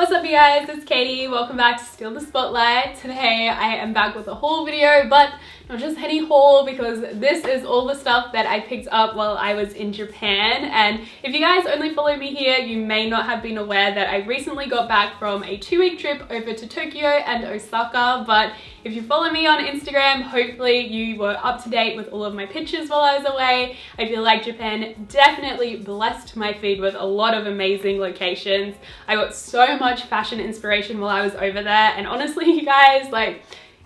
What's up you guys, it's Katie. Welcome back to Steal the Spotlight. Today I am back with a haul video, but not just any haul because this is all the stuff that I picked up while I was in Japan. And if you guys only follow me here, you may not have been aware that I recently got back from a 2-week trip over to Tokyo and Osaka. But if you follow me on Instagram, hopefully you were up to date with all of my pictures while I was away. I feel like Japan definitely blessed my feed with a lot of amazing locations. I got so much fashion inspiration while I was over there, and honestly you guys, like,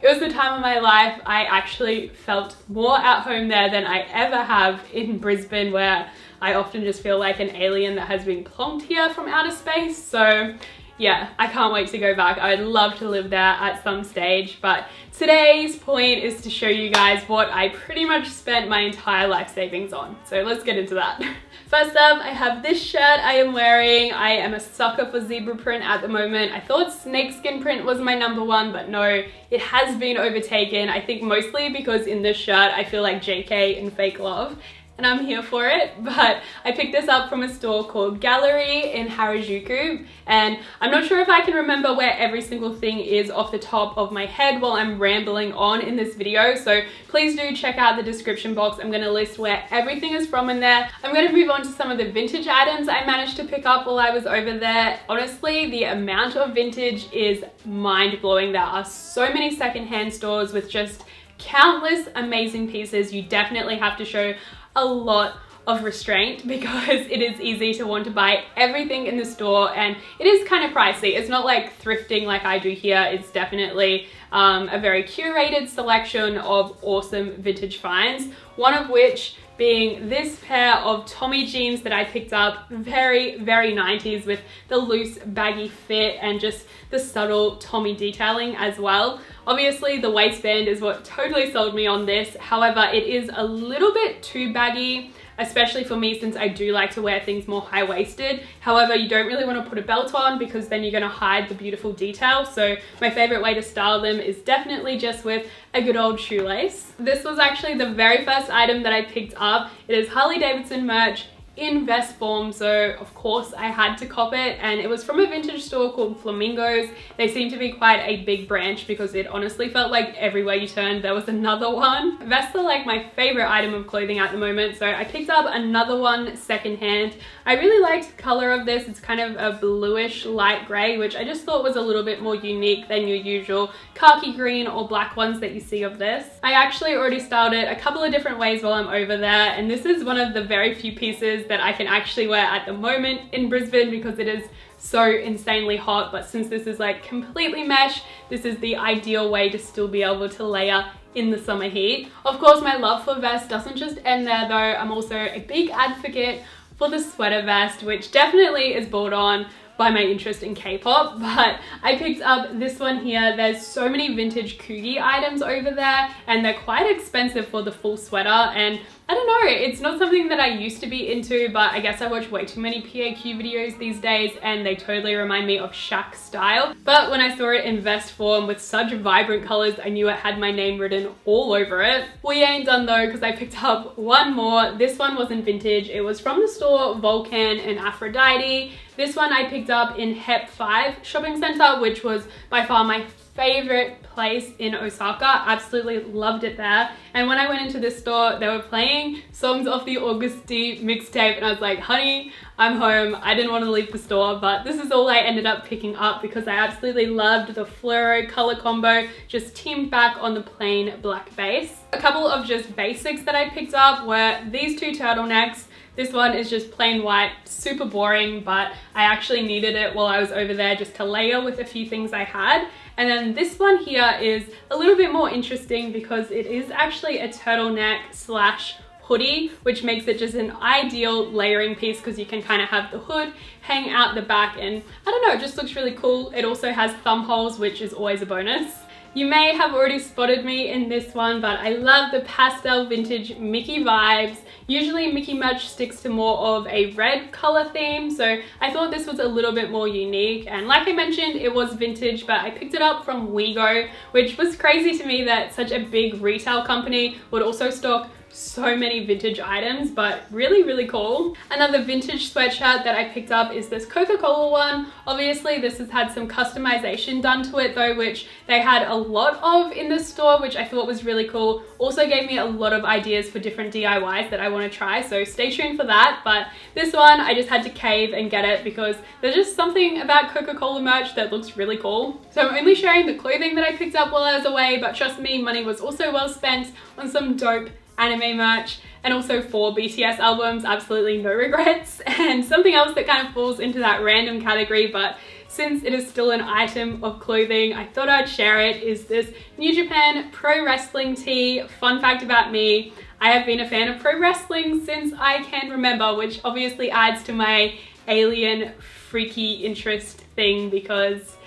it was the time of my life. I actually felt more at home there than I ever have in Brisbane, where I often just feel like an alien that has been plonked here from outer space. So yeah, I can't wait to go back. I'd love to live there at some stage, but today's point is to show you guys what I pretty much spent my entire life savings on. So let's get into that. First up, I have this shirt I am wearing. I am a sucker for zebra print at the moment. I thought snakeskin print was my number one, but no, it has been overtaken. I think mostly because in this shirt, I feel like JK in Fake Love. And I'm here for it, but I picked this up from a store called Gallery in Harajuku, and I'm not sure if I can remember where every single thing is off the top of my head while I'm rambling on in this video, so please do check out the description box. I'm going to list where everything is from in there. I'm going to move on to some of the vintage items I managed to pick up while I was over there. Honestly, the amount of vintage is mind-blowing. There are so many secondhand stores with just countless amazing pieces. You definitely have to show a lot of restraint because it is easy to want to buy everything in the store, and it is kind of pricey. It's not like thrifting like I do here. It's definitely a very curated selection of awesome vintage finds, one of which being this pair of Tommy jeans that I picked up. Very 90s with the loose baggy fit and just the subtle Tommy detailing as well. Obviously the waistband is what totally sold me on this. However, it is a little bit too baggy, especially for me since I do like to wear things more high-waisted. However, you don't really want to put a belt on because then you're going to hide the beautiful detail. So my favorite way to style them is definitely just with a good old shoelace. This was actually the very first item that I picked up. It is Harley Davidson merch in vest form, so of course I had to cop it, and it was from a vintage store called Flamingos. They seem to be quite a big branch because it honestly felt like everywhere you turned there was another one. Vests are like my favorite item of clothing at the moment, so I picked up another one secondhand. I really liked the color of this. It's kind of a bluish light gray, which I just thought was a little bit more unique than your usual khaki green or black ones that you see of this. I actually already styled it a couple of different ways while I'm over there, and this is one of the very few pieces that I can actually wear at the moment in Brisbane because it is so insanely hot. But since this is like completely mesh, this is the ideal way to still be able to layer in the summer heat. Of course, my love for vests doesn't just end there though. I'm also a big advocate for the sweater vest, which definitely is brought on by my interest in K-pop, but I picked up this one here. There's so many vintage Coogi items over there, and they're quite expensive for the full sweater, and I don't know, it's not something that I used to be into, but I guess I watch way too many PAQ videos these days and they totally remind me of Shaq style. But when I saw it in vest form with such vibrant colors, I knew it had my name written all over it. We ain't done though, because I picked up one more. This one wasn't vintage. It was from the store Volcan and Aphrodite. This one I picked up in HEP 5 shopping center, which was by far my favorite place in Osaka. Absolutely loved it there. And when I went into this store, they were playing songs off the August D mixtape, and I was like, honey, I'm home. I didn't want to leave the store, but this is all I ended up picking up because I absolutely loved the fluoro color combo, just teamed back on the plain black base. A couple of just basics that I picked up were these two turtlenecks. This one is just plain white, super boring, but I actually needed it while I was over there just to layer with a few things I had. And then this one here is a little bit more interesting because it is actually a turtleneck slash hoodie, which makes it just an ideal layering piece because you can kind of have the hood hang out the back, and I don't know, it just looks really cool. It also has thumb holes, which is always a bonus. You may have already spotted me in this one, but I love the pastel vintage Mickey vibes. Usually Mickey merch sticks to more of a red color theme, so I thought this was a little bit more unique. And like I mentioned, it was vintage, but I picked it up from WeGo, which was crazy to me that such a big retail company would also stock so many vintage items, but really, really cool. Another vintage sweatshirt that I picked up is this Coca-Cola one. Obviously, this has had some customization done to it though, which they had a lot of in the store, which I thought was really cool. Also gave me a lot of ideas for different DIYs that I want to try, so stay tuned for that. But this one, I just had to cave and get it because there's just something about Coca-Cola merch that looks really cool. So I'm only sharing the clothing that I picked up while I was away, but trust me, money was also well spent on some dope anime merch and also 4 BTS albums, absolutely no regrets. And something else that kind of falls into that random category, but since it is still an item of clothing, I thought I'd share it, is this New Japan Pro Wrestling tee. Fun fact about me, I have been a fan of pro wrestling since I can remember, which obviously adds to my alien freaky interest thing because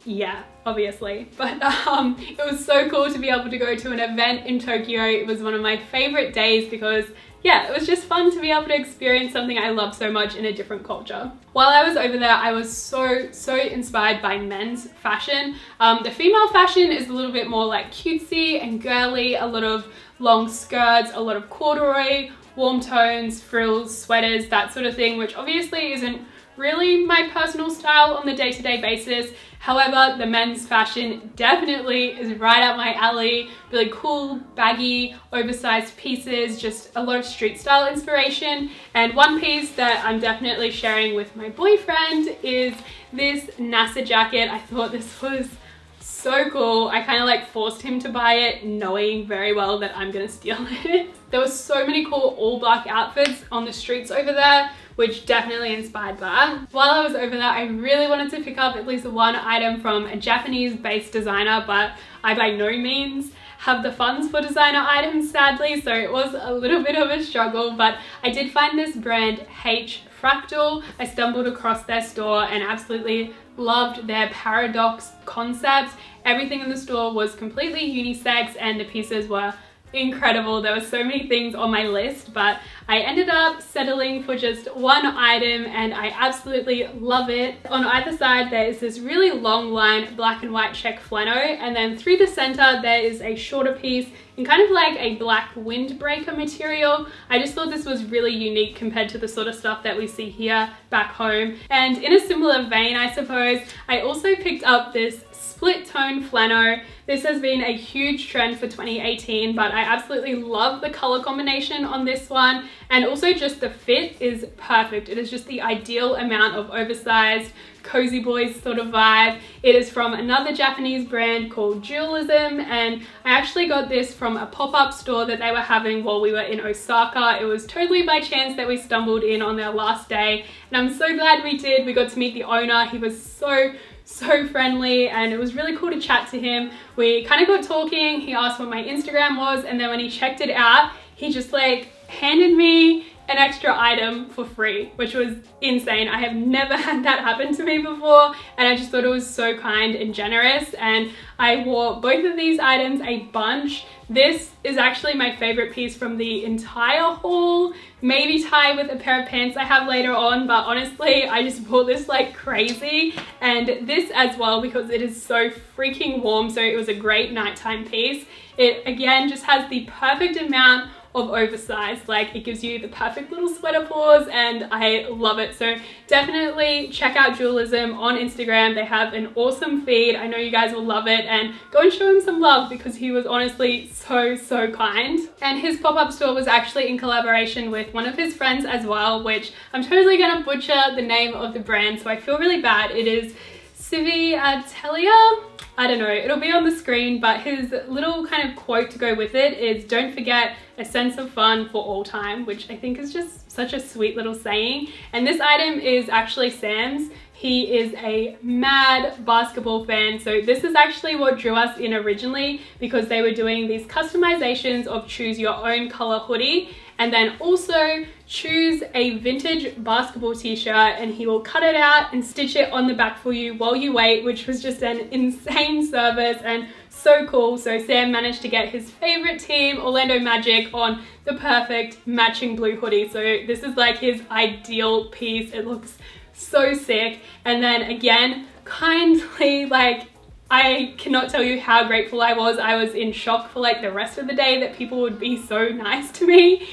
yeah, obviously. But it was so cool to be able to go to an event in Tokyo. It was one of my favorite days because yeah, it was just fun to be able to experience something I love so much in a different culture. While I was over there, I was so inspired by men's fashion. The female fashion is a little bit more like cutesy and girly, a lot of long skirts, a lot of corduroy, warm tones, frills, sweaters, that sort of thing, which obviously isn't really my personal style on the day-to-day basis. However, the men's fashion definitely is right up my alley. Really cool, baggy, oversized pieces, just a lot of street style inspiration. And one piece that I'm definitely sharing with my boyfriend is this NASA jacket. I thought this was so cool. I kind of like forced him to buy it knowing very well that I'm gonna steal it. There were so many cool all black outfits on the streets over there, which definitely inspired that. While I was over there, I really wanted to pick up at least one item from a Japanese based designer, but I by no means have the funds for designer items, sadly, so it was a little bit of a struggle, but I did find this brand H Fractal. I stumbled across their store and absolutely loved their paradox concept. Everything in the store was completely unisex and the pieces were incredible. There were so many things on my list, but I ended up settling for just one item and I absolutely love it. On either side there is this really long line black and white check flannel, and then through the center there is a shorter piece in kind of like a black windbreaker material. I just thought this was really unique compared to the sort of stuff that we see here back home. And in a similar vein, I suppose, I also picked up this split tone flannel. This has been a huge trend for 2018, but I absolutely love the color combination on this one, and also just the fit is perfect. It is just the ideal amount of oversized cozy boys sort of vibe. It is from another Japanese brand called Dualism, and I actually got this from a pop-up store that they were having while we were in Osaka. It was totally by chance that we stumbled in on their last day, and I'm so glad we did. We got to meet the owner. He was so friendly and it was really cool to chat to him. We kind of got talking. He asked what my Instagram was, and then when he checked it out, he just like handed me an extra item for free, which was insane. I have never had that happen to me before, and I just thought it was so kind and generous, and I wore both of these items a bunch. This is actually my favorite piece from the entire haul, maybe tied with a pair of pants I have later on, but honestly I just wore this like crazy, and this as well because it is so freaking warm, so it was a great nighttime piece. It again just has the perfect amount of oversized, like it gives you the perfect little sweater pores, and I love it. So definitely check out Dualism on Instagram. They have an awesome feed. I know you guys will love it, and go and show him some love because he was honestly so kind. And his pop-up store was actually in collaboration with one of his friends as well, which I'm totally gonna butcher the name of the brand, so I feel really bad. It is Civi Atelier. I don't know, it'll be on the screen, but his little kind of quote to go with it is, "Don't forget a sense of fun for all time," which I think is just such a sweet little saying. And this item is actually Sam's. He is a mad basketball fan, so this is actually what drew us in originally, because they were doing these customizations of choose your own color hoodie, and then also choose a vintage basketball t-shirt, and he will cut it out and stitch it on the back for you while you wait, which was just an insane service and so cool. So Sam managed to get his favorite team, Orlando Magic, on the perfect matching blue hoodie. So this is like his ideal piece. It looks so sick. And then again, kindly like I cannot tell you how grateful I was. I was in shock for like the rest of the day that people would be so nice to me.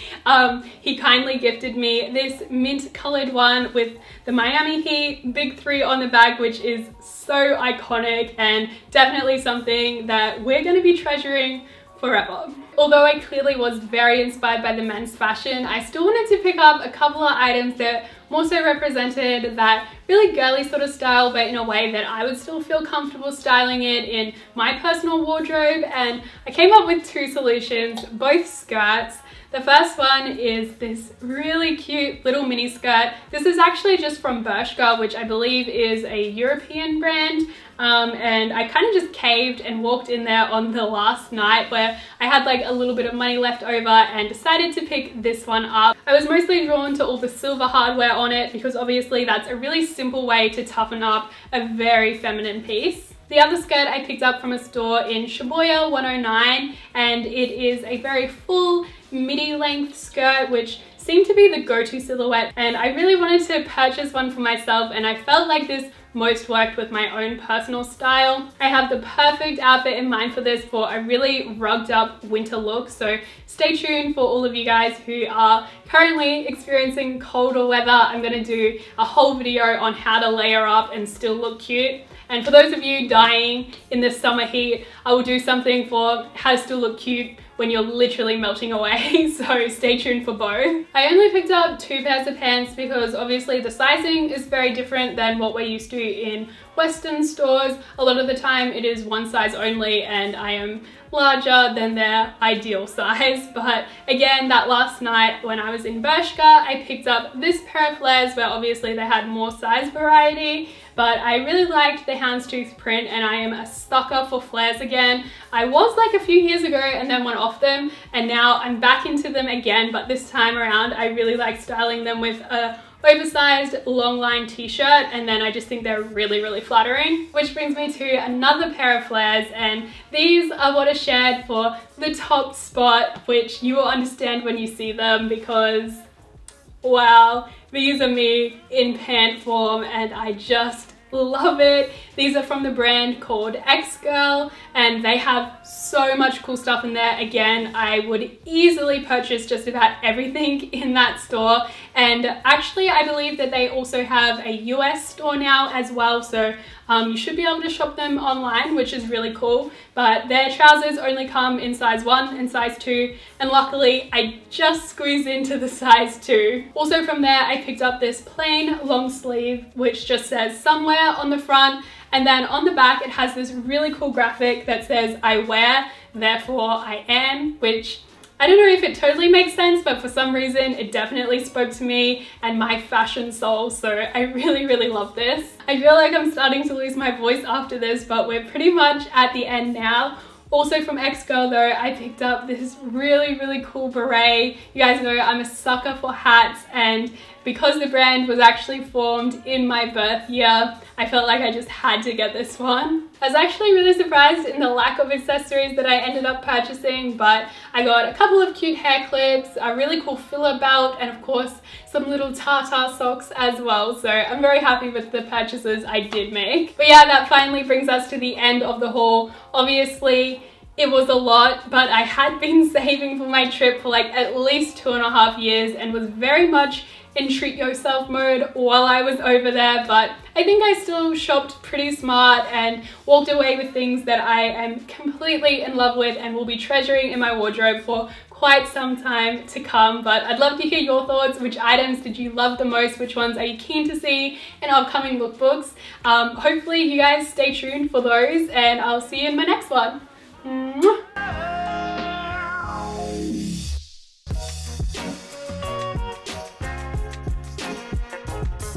He kindly gifted me this mint colored one with the Miami Heat Big 3 on the back, which is so iconic and definitely something that we're going to be treasuring forever. Although I clearly was very inspired by the men's fashion, I still wanted to pick up a couple of items that more so represented that really girly sort of style, but in a way that I would still feel comfortable styling it in my personal wardrobe. And I came up with two solutions, both skirts. The first one is this really cute little mini skirt. This is actually just from Bershka, which I believe is a European brand. And I kind of just caved and walked in there on the last night where I had like a little bit of money left over and decided to pick this one up. I was mostly drawn to all the silver hardware on it because obviously that's a really simple way to toughen up a very feminine piece. The other skirt I picked up from a store in Shibuya 109, and it is a very full midi length skirt which seemed to be the go-to silhouette, and I really wanted to purchase one for myself, and I felt like this most worked with my own personal style. I have the perfect outfit in mind for this for a really rugged up winter look, so stay tuned for all of you guys who are currently experiencing colder weather. I'm going to do a whole video on how to layer up and still look cute. And for those of you dying in the summer heat, I will do something for how to still look cute when you're literally melting away, so stay tuned for both. I only picked up 2 pairs of pants because obviously the sizing is very different than what we're used to in Western stores. A lot of the time it is one size only and I am larger than their ideal size. But again, that last night when I was in Bershka, I picked up this pair of flares where obviously they had more size variety, but I really liked the houndstooth print and I am a sucker for flares again. I was like a few years ago and then went off them, and now I'm back into them again, but this time around I really like styling them with a oversized long line t-shirt, and then I just think they're really flattering. Which brings me to another pair of flares, and these are what are shared for the top spot, which you will understand when you see them because wow, these are me in pant form and I just love it. These are from the brand called X-Girl and they have so much cool stuff in there. Again, I would easily purchase just about everything in that store, and actually I believe that they also have a US store now as well, so you should be able to shop them online, which is really cool. But their trousers only come in size 1 and size 2, and luckily I just squeezed into the size 2. Also from there I picked up this plain long sleeve which just says somewhere on the front, and then on the back it has this really cool graphic that says I wear, therefore I am, which I don't know if it totally makes sense, but for some reason it definitely spoke to me and my fashion soul, so I really love this. I feel like I'm starting to lose my voice after this, but we're pretty much at the end now. Also from X-Girl though, I picked up this really cool beret. You guys know I'm a sucker for hats, and because the brand was actually formed in my birth year, I felt like I just had to get this one. I was actually really surprised in the lack of accessories that I ended up purchasing, but I got a couple of cute hair clips, a really cool filler belt, and of course some little Tata socks as well, so I'm very happy with the purchases I did make. But yeah, that finally brings us to the end of the haul. Obviously it was a lot, but I had been saving for my trip for like at least 2.5 years and was very much in treat yourself mode while I was over there, but I think I still shopped pretty smart and walked away with things that I am completely in love with and will be treasuring in my wardrobe for quite some time to come. But I'd love to hear your thoughts. Which items did you love the most? Which ones are you keen to see in upcoming lookbooks? Hopefully you guys stay tuned for those, and I'll see you in my next one. Mwah!